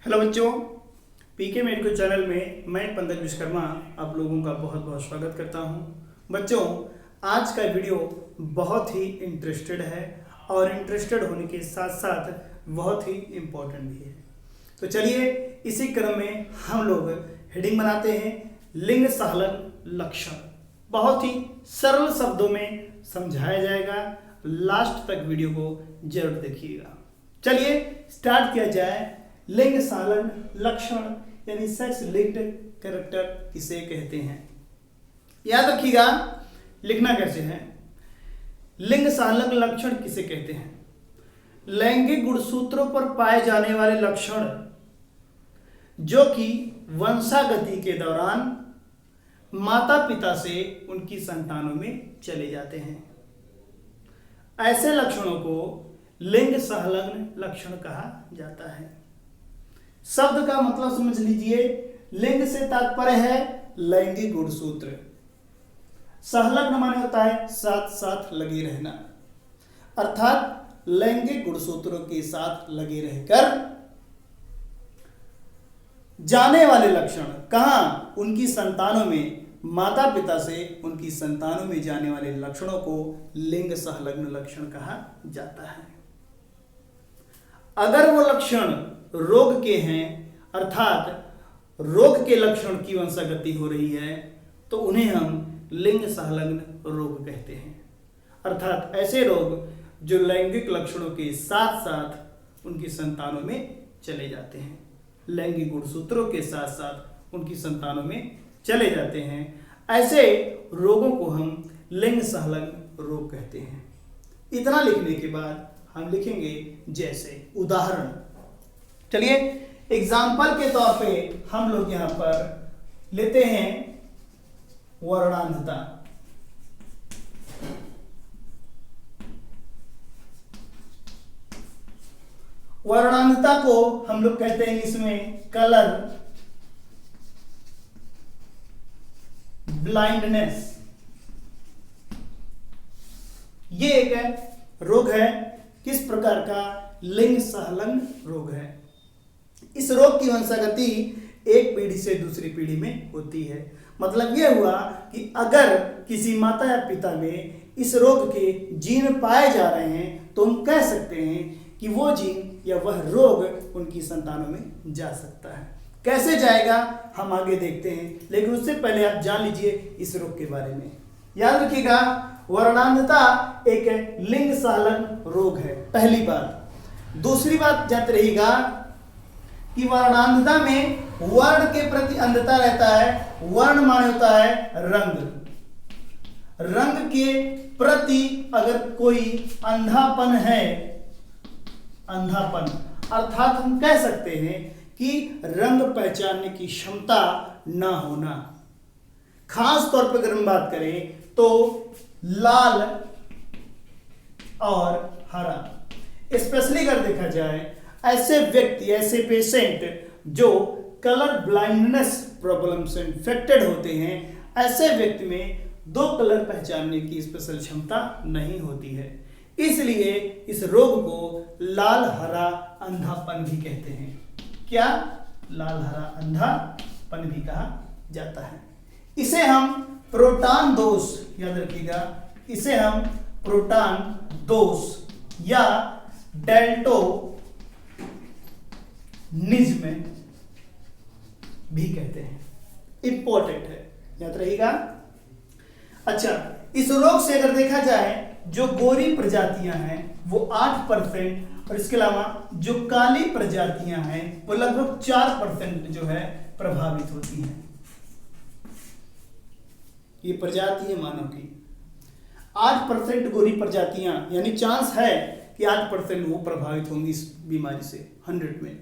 Hello बच्चों, पीके medical channel में मैं पंकज विश्वकर्मा आप लोगों का बहुत बहुत स्वागत करता हूं। बच्चों, आज का वीडियो बहुत ही इंटरेस्टेड है और इंटरेस्टेड होने के साथ साथ बहुत ही इम्पोर्टेंट भी है। तो चलिए इसी क्रम में हम लोग हेडिंग बनाते हैं लिंग सहलन लक्षण। बहुत ही सरल शब्दों में समझाया जाएगा, लास्ट तक वीडियो को जरूर देखिएगा। चलिए स्टार्ट किया जाए। लिंग सहलन लक्षण यानी सेक्स लिंक्ड कैरेक्टर किसे कहते हैं, याद रखिएगा। लिखना कैसे है, लिंग सहलन लक्षण किसे कहते हैं? लैंगिक गुणसूत्रों पर पाए जाने वाले लक्षण जो कि वंशागति के दौरान माता पिता से उनकी संतानों में चले जाते हैं। ऐसे लक्षणों को लिंग सहलन लक्षण कहा जाता है। शब्द का मतलब समझ लीजिए। लिंग से तात्पर्य है लैंगिक गुणसूत्र। सहलग्न माने होता है साथ साथ लगे रहना, अर्थात लैंगिक गुणसूत्रों के साथ लगे रहकर जाने वाले लक्षण। कहां? उनकी संतानों में, माता पिता से उनकी संतानों में जाने वाले लक्षणों को लिंग सहलग्न लक्षण कहा जाता है। अगर वो लक्षण रोग के हैं, अर्थात रोग के लक्षण की वंशागति हो रही है, तो उन्हें हम लिंग सहलग्न रोग कहते हैं। अर्थात ऐसे रोग जो लैंगिक लक्षणों के साथ साथ उनकी संतानों में चले जाते हैं, लैंगिक गुणसूत्रों के साथ साथ उनकी संतानों में चले जाते हैं, ऐसे रोगों को हम लिंग सहलग्न रोग कहते हैं। इतना लिखने के बाद हम लिखेंगे जैसे उदाहरण। चलिए एग्जाम्पल के तौर पे हम लोग यहां पर लेते हैं वर्णांधता। वर्णांधता को हम लोग कहते हैं इसमें कलर ब्लाइंडनेस। ये एक रोग है। किस प्रकार का? लिंग सहलन रोग है। इस रोग की वंशागति एक पीढ़ी से दूसरी पीढ़ी में होती है। मतलब यह हुआ कि अगर किसी माता या पिता में इस रोग के जीन पाए जा रहे हैं तो हम कह सकते हैं कि वो जीन या वह रोग उनकी संतानों में जा सकता है। कैसे जाएगा हम आगे देखते हैं, लेकिन उससे पहले आप जान लीजिए इस रोग के बारे में। याद रखिएगा, वर्णांधता एक लिंग सहलन रोग है, पहली बात। दूसरी बात याद रहेगा कि वर्णांधता में वर्ण के प्रति अंधता रहता है। वर्ण माने होता है रंग। रंग के प्रति अगर कोई अंधापन है, अंधापन अर्थात हम कह सकते हैं कि रंग पहचानने की क्षमता ना होना। खास तौर पर अगर हम बात करें तो लाल और हरा, स्पेशली अगर देखा जाए ऐसे व्यक्ति, ऐसे पेशेंट जो कलर ब्लाइंडनेस प्रॉब्लम से इन्फेक्टेड होते हैं, ऐसे व्यक्ति में दो कलर पहचानने की स्पेशल क्षमता नहीं होती है। इसलिए इस रोग को लाल हरा अंधापन भी कहते हैं। क्या? लाल हरा अंधापन भी कहा जाता है। इसे हम प्रोटॉन दोष, याद रखिएगा, इसे हम प्रोटॉन दोष या डेल्टोनिज्म भी कहते हैं। इंपॉर्टेंट है, याद रहिएगा। अच्छा, इस रोग से अगर देखा जाए जो गोरी प्रजातियां हैं वो 8% और इसके अलावा जो काली प्रजातियां हैं वो लगभग 4% जो है प्रभावित होती हैं। ये प्रजाति है मानव की। 8% गोरी प्रजातियां, यानी चांस है कि 8% वो प्रभावित होंगी इस बीमारी से 100 में,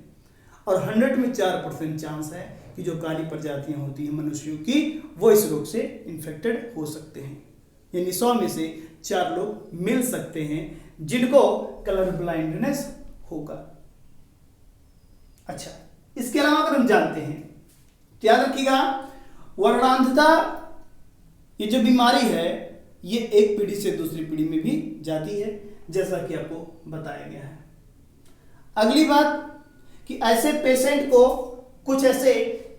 और 100 में 4% चांस है कि जो काली प्रजातियां होती हैं मनुष्यों की वो इस रोग से इन्फेक्टेड हो सकते हैं। यानी 100 में से 4 लोग मिल सकते हैं जिनको कलर ब्लाइंडनेस होगा। अच्छा, इसके अलावा अगर हम जानते हैं, याद रखिएगा, वर्णांधता ये जो बीमारी है ये एक पीढ़ी से दूसरी पीढ़ी में भी जाती है, जैसा कि आपको बताया गया है। अगली बात कि ऐसे पेशेंट को कुछ ऐसे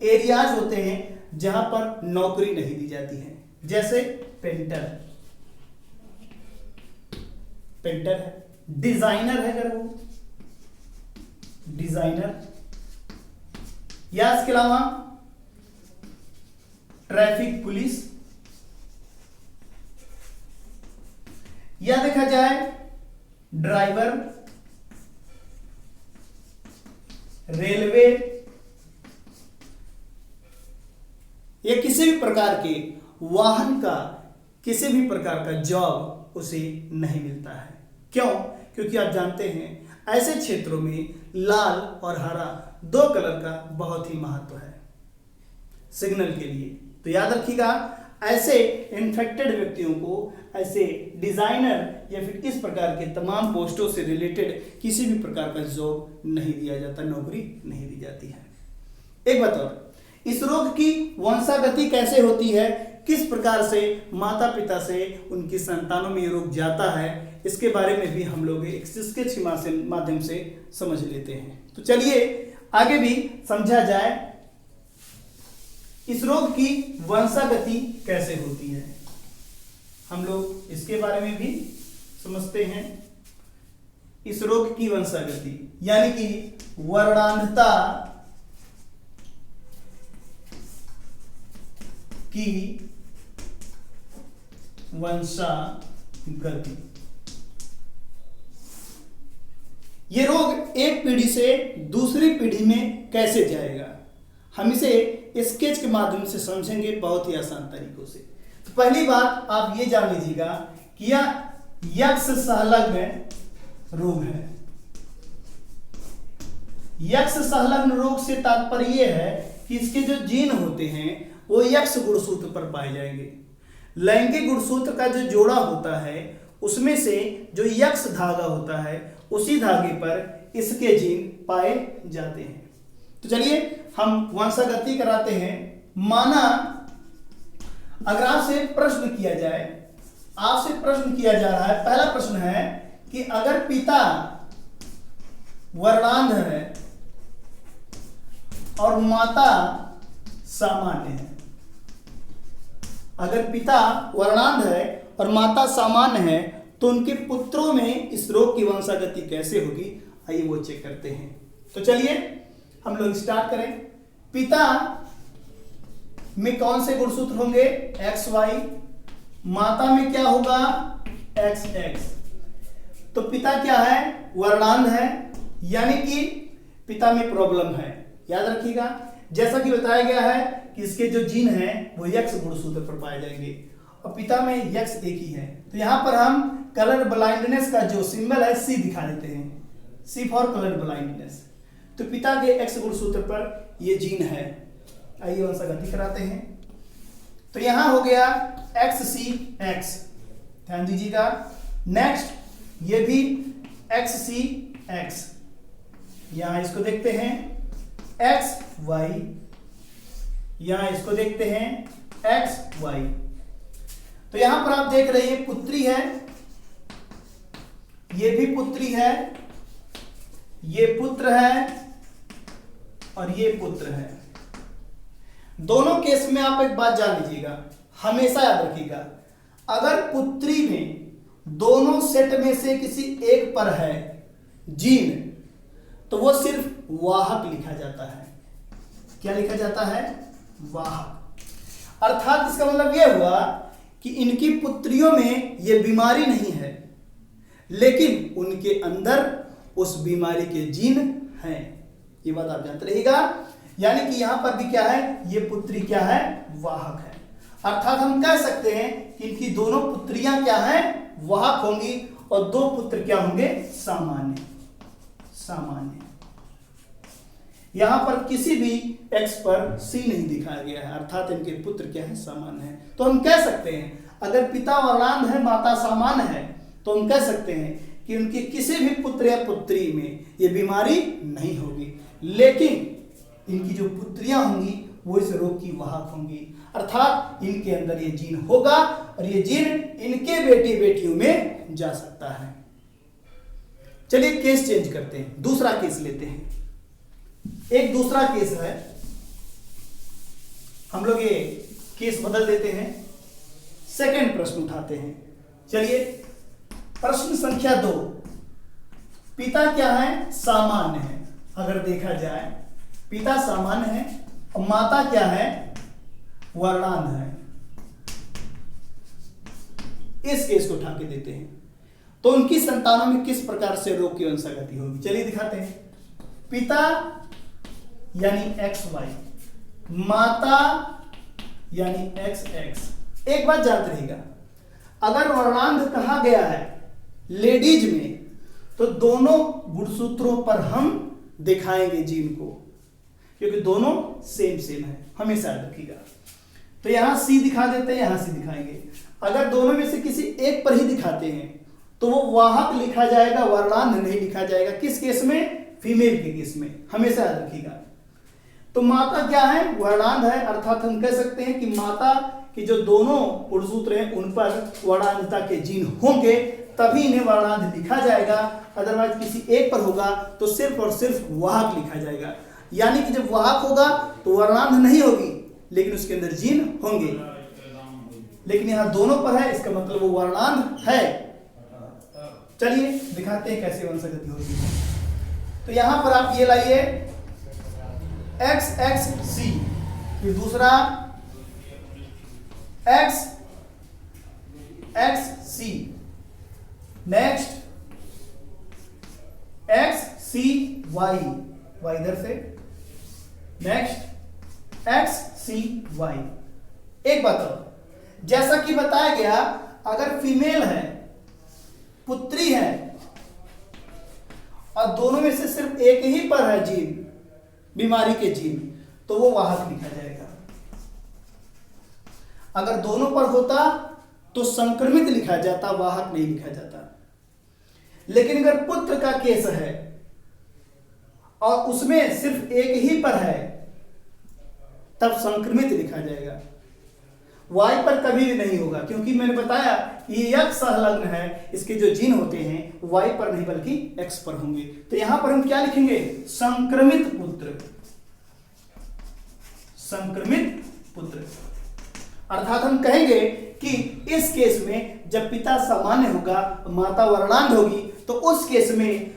एरियाज होते हैं जहां पर नौकरी नहीं दी जाती है, जैसे पेंटर है, डिजाइनर है अगर वो डिजाइनर, या इसके अलावा ट्रैफिक पुलिस, या देखा जाए ड्राइवर, रेलवे, या किसी भी प्रकार के वाहन का किसी भी प्रकार का जॉब उसे नहीं मिलता है। क्यों? क्योंकि आप जानते हैं ऐसे क्षेत्रों में लाल और हरा दो कलर का बहुत ही महत्व है सिग्नल के लिए। तो याद रखिएगा, ऐसे इन्फेक्टेड व्यक्तियों को ऐसे डिजाइनर या फिर इस प्रकार के तमाम पोस्टों से रिलेटेड किसी भी प्रकार का जॉब नहीं दिया जाता, नौकरी नहीं दी जाती है। एक बात और, इस रोग की वंशागति कैसे होती है, किस प्रकार से माता पिता से उनकी संतानों में ये रोग जाता है, इसके बारे में भी हम लोग एक स्केच के माध्यम से समझ लेते हैं। तो चलिए आगे भी समझा जाए इस रोग की वंशागति कैसे होती है। हम लोग इसके बारे में भी समझते हैं। इस रोग की वंशागति यानी कि वर्णांधता की वंशागति। ये रोग एक पीढ़ी से दूसरी पीढ़ी में कैसे जाएगा, हम इसे स्केच के माध्यम से समझेंगे बहुत ही आसान तरीकों से। तो पहली बात आप ये जान लीजिएगा कि यह यक्ष संलग्न रोग है। यक्ष संलग्न रोग से तात्पर्य यह है कि इसके जो जीन होते हैं वो यक्ष गुणसूत्र पर पाए जाएंगे। लैंगिक गुणसूत्र का जो जोड़ा होता है उसमें से जो यक्ष धागा होता है उसी धागे पर इसके जीन पाए जाते हैं। तो चलिए हम वंशागति कराते हैं। माना अगर आपसे प्रश्न किया जाए, आपसे प्रश्न किया जा रहा है, पहला प्रश्न है कि अगर पिता वर्णांध है और माता सामान्य है, अगर पिता वर्णांध है और माता सामान्य है तो उनके पुत्रों में इस रोग की वंशागति कैसे होगी, आइए वो चेक करते हैं। तो चलिए हम लोग स्टार्ट करें। पिता में कौन से गुणसूत्र होंगे, एक्स वाई, माता में क्या होगा, एक्स एक्स। तो पिता क्या है, वर्णांध है, यानी कि पिता में प्रॉब्लम है। याद रखिएगा, जैसा कि बताया गया है कि इसके जो जीन हैं वो यक्ष गुणसूत्र पर पाए जाएंगे और पिता में यक्ष एक ही है। तो यहां पर हम कलर ब्लाइंडनेस का जो सिंबल है सी दिखा देते हैं, सी फॉर कलर ब्लाइंडनेस। तो पिता के एक्स गुणसूत्र पर ये जीन है। आइए वंशागति कराते हैं। तो यहां हो गया एक्स सी एक्स, ध्यान दीजिएगा। नेक्स्ट ये भी एक्स सी एक्स, यहां इसको देखते हैं एक्स वाई, यहां इसको देखते हैं एक्स वाई। तो यहां पर आप देख रहे हैं पुत्री है, ये भी पुत्री है, ये पुत्र है और ये पुत्र है। दोनों केस में आप एक बात जान लीजिएगा, हमेशा याद रखिएगा, अगर पुत्री में दोनों सेट में से किसी एक पर है जीन तो वो सिर्फ वाहक लिखा जाता है। क्या लिखा जाता है, वाहक। अर्थात इसका मतलब यह हुआ कि इनकी पुत्रियों में यह बीमारी नहीं है लेकिन उनके अंदर उस बीमारी के जीन हैं। ये बात आप जानते रहिएगा। यानी कि यहां पर भी क्या है, ये पुत्री क्या है, वाहक है। अर्थात हम कह सकते हैं कि इनकी दोनों पुत्रियां क्या हैं, वाहक होंगी और दो पुत्र क्या होंगे, सामान्य। सामान्य यहां पर किसी भी एक्स पर सी नहीं दिखाया गया है, अर्थात इनके पुत्र क्या है, सामान्य है। तो हम कह सकते हैं अगर पिता वर्णांध है माता सामान्य है तो हम कह सकते हैं कि उनके किसी भी पुत्र या पुत्री में ये बीमारी नहीं होगी, लेकिन इनकी जो पुत्रियां होंगी वो इस रोग की वाहक होंगी। अर्थात इनके अंदर ये जीन होगा और ये जीन इनके बेटे बेटियों में जा सकता है। चलिए केस चेंज करते हैं, दूसरा केस लेते हैं। एक दूसरा केस है, हम लोग ये केस बदल देते हैं, सेकंड प्रश्न उठाते हैं। चलिए, प्रश्न संख्या 2, पिता क्या है? सामान्य है। अगर देखा जाए पिता सामान्य है और माता क्या है? वर्णांध है। इस केस को उठा के देते हैं, तो उनकी संतानों में किस प्रकार से रोग की वंशागति होगी? चलिए दिखाते हैं। पिता यानी XY, माता यानी XX। एक बात याद रहेगा, अगर वर्णांध कहा गया है लेडीज में, तो दोनों गुणसूत्रों पर हम दिखाएंगे जीन को, क्योंकि दोनों सेम सेम है, हमेशा याद रखिएगा। तो यहां C दिखा देते हैं, यहां C दिखाएंगे। अगर दोनों में से किसी एक पर ही दिखाते हैं तो वो वाहक लिखा जाएगा, वर्णांध नहीं लिखा जाएगा। किस केस में? फीमेल के केस में, हमेशा याद रखिएगा। तो माता क्या है? वर्णांध है, अर्थात हम कह सकते हैं कि माता की जो दोनों गुणसूत्र हैं उन पर वर्णांधता के जीन होंगे, तभी इन्हें वर्णांध लिखा जाएगा। अदरवाइज किसी एक पर होगा तो सिर्फ और सिर्फ वाहक लिखा जाएगा। यानी कि जब वाहक होगा तो वर्णांध नहीं होगी, लेकिन उसके अंदर जीन होंगे। लेकिन यहां दोनों पर है, इसका मतलब वो वर्णांध है। चलिए दिखाते हैं कैसे वंशागति होगी। तो यहां पर आप ये लाइए XXC, फिर दूसरा XXC, नेक्स्ट XCY, Y इधर से, नेक्स्ट XCY। एक बात और, जैसा कि बताया गया, अगर फीमेल है, पुत्री है, और दोनों में से सिर्फ एक ही पर है जीन, बीमारी के जीन, तो वो वाहक लिखा जाएगा। अगर दोनों पर होता तो संक्रमित लिखा जाता, वाहक नहीं लिखा जाता। लेकिन अगर पुत्र का केस है और उसमें सिर्फ एक ही पर है, तब संक्रमित लिखा जाएगा। वाई पर कभी भी नहीं होगा, क्योंकि मैंने बताया ये X संलग्न है, इसके जो जीन होते हैं वाई पर नहीं बल्कि X पर होंगे। तो यहां पर हम क्या लिखेंगे? संक्रमित पुत्र, संक्रमित पुत्र। अर्थात हम कहेंगे कि इस केस में जब पिता सामान्य होगा, माता वर्णांध होगी, तो उस केस में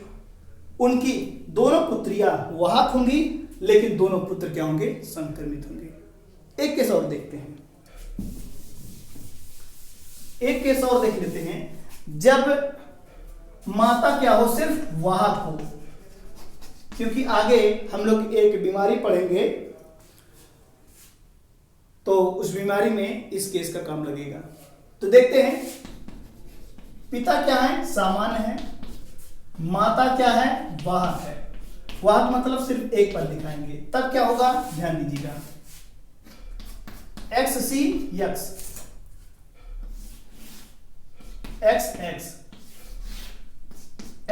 उनकी दोनों पुत्रियां वाहक होंगी, लेकिन दोनों पुत्र क्या होंगे? संक्रमित होंगे। एक केस और देखते हैं, एक केस और देख लेते हैं। जब माता क्या हो? सिर्फ वाहक हो, क्योंकि आगे हम लोग एक बीमारी पढ़ेंगे, तो उस बीमारी में इस केस का काम लगेगा। तो देखते हैं, पिता क्या है? सामान्य है, माता क्या है? वाहक है। वाहक मतलब सिर्फ एक पर दिखाएंगे, तब क्या होगा? ध्यान दीजिएगा, XC X, XX,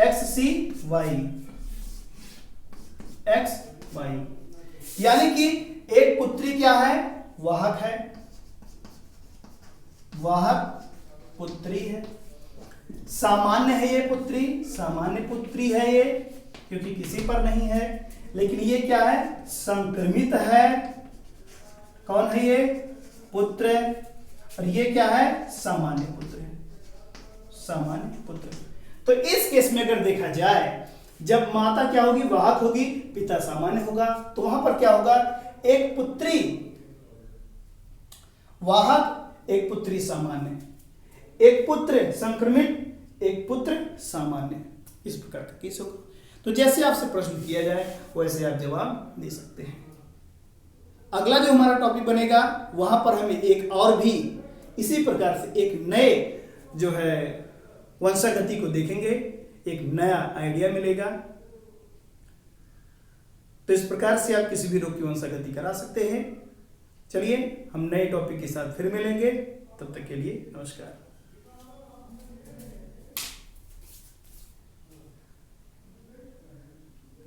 XCY, XY। यानी कि एक पुत्री क्या है? वाहक है, वाहक पुत्री है। सामान्य है ये पुत्री, सामान्य पुत्री है ये, क्योंकि किसी पर नहीं है। लेकिन ये क्या है? संक्रमित है। कौन है ये? पुत्र। और ये क्या है? सामान्य पुत्र है, सामान्य पुत्र। तो इस केस में अगर देखा जाए, जब माता क्या होगी? वाहक होगी, पिता सामान्य होगा, तो वहां पर क्या होगा? एक पुत्री वाहक, एक पुत्री सामान्य, एक पुत्र संक्रमित, एक पुत्र सामान्य। इस प्रकार का केस होगा। तो जैसे आपसे प्रश्न किया जाए वैसे आप जवाब दे सकते हैं। अगला जो हमारा टॉपिक बनेगा, वहां पर हमें एक और भी इसी प्रकार से एक नए जो है वंशागति को देखेंगे, एक नया आइडिया मिलेगा। तो इस प्रकार से आप किसी भी रोग की वंशागति करा सकते हैं। चलिए हम नए टॉपिक के साथ फिर मिलेंगे, तब तक के लिए नमस्कार।